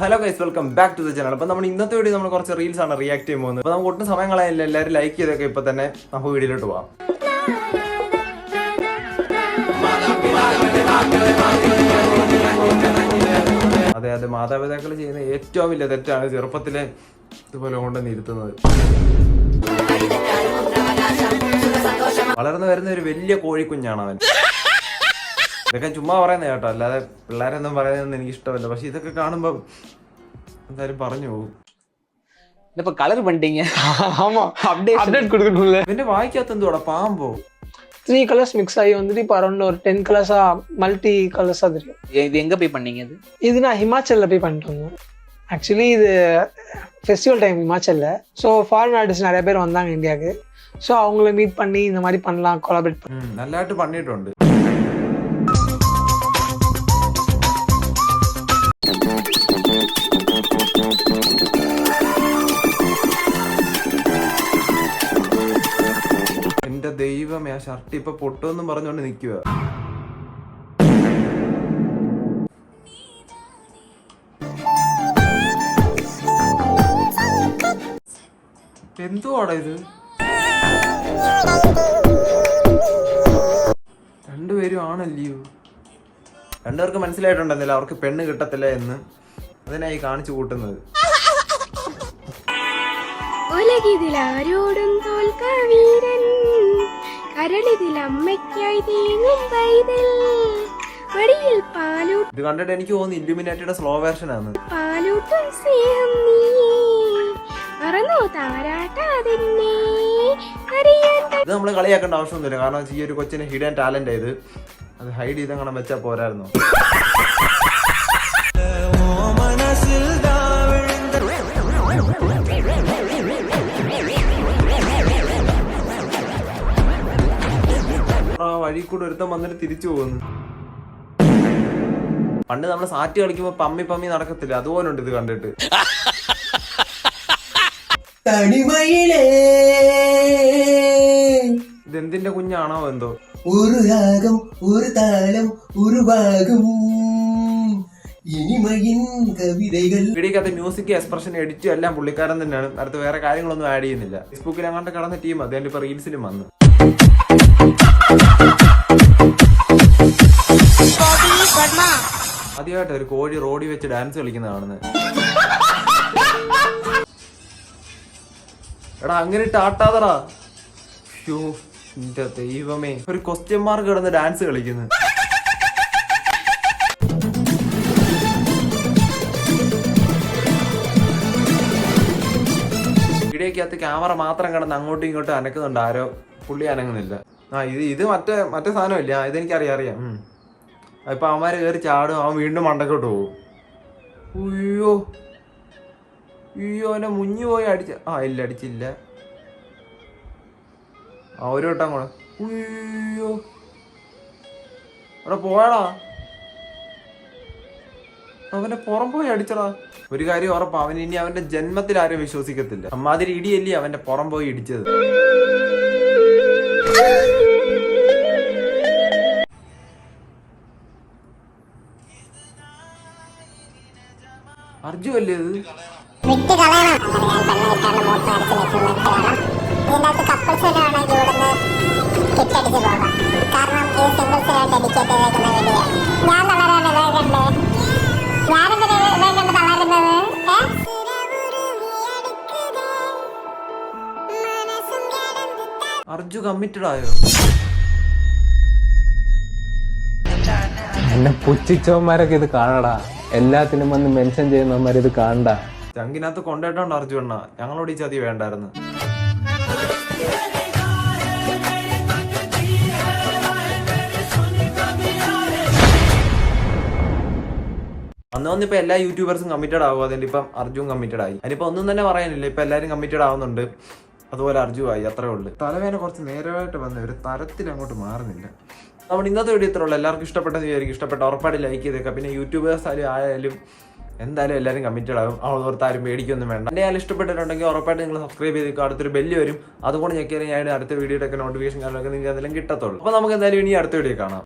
Hello guys, welcome back to the channel. അപ്പോൾ നമ്മൾ ഇന്നത്തെ വീഡിയോ നമ്മൾ കുറച്ച് റീൽസ് ആണ് റിയാക്ട് ചെയ്യാൻ പോകുന്നത്. അപ്പോൾ നമുക്ക് ഒട്ടും സമയം കളയാനില്ല, എല്ലാവരും ലൈക്ക് ചെയ്തൊക്കെ ഇപ്പോൾ തന്നെ നമുക്ക് വീഡിയോയിലോട്ട് പോകാം. അതെ അതെ, മാതാപിതാക്കൾ ചെയ്യുന്ന ഏറ്റവും വലിയ തെറ്റാണ് ചെറുപ്പത്തിലെ ഇതുപോലെ കൊണ്ടുവന്ന് ഇരുത്തുന്നത്. വളർന്നു വരുന്ന ഒരു വലിയ കോഴിക്കുഞ്ഞാണ് അവൻ. ഇതൊക്കെ ചുമ്മാ പറയുന്നത് കേട്ടോ, അല്ലാതെ പിള്ളേരൊന്നും പറയുന്നതൊന്നും എനിക്ക് ഇഷ്ടമല്ല. പക്ഷെ ഇതൊക്കെ കാണുമ്പോ എന്തായാലും പറഞ്ഞു പോകും. கலர் பண்ணிட்டீங்க. ஆமா, அப்டேட் கொடுக்கணும்ல. പിന്നെ വായിക്കാത്ത എന്തുവാ, പാമ്പോ? 3 கலர்ஸ் மிக்ஸ் ஆகி வந்துட்டு இப்போ அரௌண்ட் ஒரு 10 கலர்ஸா மல்டி கலர்ஸா தெரியும். இது எங்க போய் பண்ணீங்க? இது நான் ஹிமாச்சல்ல போய் பண்ணிட்டு வந்தேன். ஆக்சுவலி இது ஃபெஸ்டிவல் டைம் ஹிமாச்சல்ல. ஸோ ஃபாரின் ஆர்டிஸ்ட் நிறைய பேர் வந்தாங்க இந்தியாவுக்கு. ஸோ அவங்கள மீட் பண்ணி இந்த மாதிரி பண்ணலாம், கொலாபரேட் பண்ணி നല്ലതായിട്ട് பண்ணிട്ടുണ്ട്. എന്റെ ദൈവമേ, ആ ഷർട്ട് ഇപ്പൊ പൊട്ടുമെന്നും പറഞ്ഞോണ്ട് നിൽക്കുക. എന്തുവാടാ ഇത്? രണ്ടുപേരും ആണല്ലയോ? രണ്ടുപേർക്ക് മനസ്സിലായിട്ടുണ്ടെന്നില്ല അവർക്ക് പെണ്ണ് കിട്ടത്തില്ല എന്ന്. അതിനായി കാണിച്ചു കൂട്ടുന്നത്. ഉലകിതിലാരോടും തോൽക്ക വീരൻ, കരളിതിലമ്മയ്ക്കായി തേങ്ങും പൈതൽ, വടിയിൽ പാലൂട്ട്. ഇത് കണ്ടിട്ട് എനിക്ക് തോന്നുന്നു ഇല്ലുമിനാറ്റിയുടെ സ്ലോ വേർഷൻ ആണ്. പാലൂട്ടും സ്നേഹം നീ മറന്നോ താരാട്ടാതിന്നെ അറിയാൻ. ഇത് നമ്മൾ കളിയാക്കേണ്ട ആവശ്യമൊന്നുമില്ല, കാരണം ഈ ഒരു കൊച്ചിന് ഹിഡൻ ടാലന്റ് ആയത്. അത് ഹൈഡ് ചെയ്തങ്ങനെ വെച്ചാൽ പോരായിരുന്നു. വഴി കൂടെ ഒരുത്തം വന്നിട്ട് തിരിച്ചു പോകുന്നു. പണ്ട് നമ്മൾ സാറ്റ് കളിക്കുമ്പോ പമ്മി പമ്മി നടക്കത്തില്ല, അതുപോലെ ഉണ്ട് ഇത് കണ്ടിട്ട്. ഇതെന്തിന്റെ കുഞ്ഞാണോ എന്തോ. ഒരു രാഗം, ഒരു താളം, ഒരു ഭാഗം, ഇനിമയിൻ കവിതകൾ. വീഡിയോക്കകത്ത് മ്യൂസിക്, എക്സ്പ്രഷൻ, എഡിറ്റും എല്ലാം പുള്ളിക്കാരൻ തന്നെയാണ്. അടുത്ത് വേറെ കാര്യങ്ങളൊന്നും ആഡ് ചെയ്യുന്നില്ല. ഫേസ്ബുക്കിൽ അങ്ങോട്ട് കടന്ന ടീം അതുകൊണ്ട് ഇപ്പൊ റീൽസിലും വന്നു. ആദ്യമായിട്ട് ഒരു കോഴി റോഡി വെച്ച് ഡാൻസ് കളിക്കുന്ന കാണുന്നത്. എടാ അങ്ങനെ ടാട്ടാതടാ. എന്റെ ദൈവമേ, ഒരു ക്വസ്റ്റ്യൻ മാർക്ക് കിടന്ന് ഡാൻസ് കളിക്കുന്നു. വീഡിയോക്കകത്ത് ക്യാമറ മാത്രം കിടന്ന് അങ്ങോട്ടും ഇങ്ങോട്ടും അനക്കുന്നുണ്ട്. ആരോ പുള്ളി അനങ്ങുന്നില്ല. ഇത് മറ്റേ സാധനമില്ല. ഇതെനിക്കറിയാം. ഇപ്പൊ അവന്മാര് കയറി ചാടും, അവൻ വീണ്ടും മണ്ടക്കോട്ട് പോകും. ഉയ്യോ അവനെ മുഞ്ഞു പോയി അടിച്ച. ഇല്ല, അടിച്ചില്ല. ഒരു വട്ടം കൂടെ. ഉയ്യോ അവിടെ പോയടാ, അവന്റെ പുറം പോയി അടിച്ചടാ. ഒരു കാര്യം ഉറപ്പാ, അവൻ ഇനി അവന്റെ ജന്മത്തിൽ ആരും വിശ്വസിക്കത്തില്ല. അമ്മാതിരി ഇടിയല്ലേ അവന്റെ പുറം പോയി ഇടിച്ചത്. അർജു അല്ലേ ഇത്? അർജു കമ്മിറ്റഡ് ആയോ? എന്നെ പുച്ഛിച്ചവന്മാരൊക്കെ ഇത് കാണടാ. എല്ലാത്തിനും വന്ന് മെൻഷൻ ചെയ്യുന്നവന്മാർ ഇത് കാണണ്ട. ചങ്കിനകത്ത് കൊണ്ടുപോയിട്ടുണ്ട് അർജു എണ്ണ. ഞങ്ങളോട് ഈ ചതി വേണ്ടായിരുന്നു. അന്നിപ്പോ എല്ലാ യൂട്യൂബേഴ്സും കമ്മിറ്റഡ് ആവും. അതിന്റെ ഇപ്പം അർജുൻ കമ്മിറ്റഡ് ആയി. അതിനിപ്പോ ഒന്നും തന്നെ പറയാനില്ല. ഇപ്പൊ എല്ലാരും കമ്മിറ്റഡ് ആവുന്നുണ്ട്. അതുപോലെ അർജു ആയി, അത്രേ ഉള്ളു. തലവേന കുറച്ച് നേരമായിട്ട് വന്ന ഒരു തരത്തിൽ അങ്ങോട്ട് മാറുന്നില്ല. നമ്മുടെ ഇന്നത്തെ വീഡിയോ ഇത്രയുള്ളൂ. എല്ലാവർക്കും ഇഷ്ടപ്പെട്ടെന്ന് വിചാരിക്കും. ഇഷ്ടപ്പെട്ട ഉറപ്പായിട്ട് ലൈക്ക് ചെയ്തേക്കാം. പിന്നെ യൂട്യൂബേഴ്സ് ആയാലും എന്തായാലും എല്ലാവരും കമ്മിറ്റഡ് ആകും. ഓർത്താരും പേടിക്കൊന്നും വേണ്ട. എൻ്റെ ആയാലും ഇഷ്ടപ്പെട്ടിട്ടുണ്ടെങ്കിൽ ഉറപ്പായിട്ട് നിങ്ങൾ സബ്സ്ക്രൈബ് ചെയ്തേക്കുക. അടുത്തൊരു ബെല്ല് വരും, അതുകൊണ്ട് ഞെക്കിയാൽ ഞാൻ അടുത്ത വീഡിയോയുടെ ഒക്കെ നോട്ടിഫിക്കേഷൻ കാര്യങ്ങളൊക്കെ നിങ്ങൾക്ക് എന്തെങ്കിലും കിട്ടത്തുള്ളൂ. അപ്പോൾ നമുക്ക് എന്തായാലും ഇനി അടുത്ത വീഡിയോ കാണാം.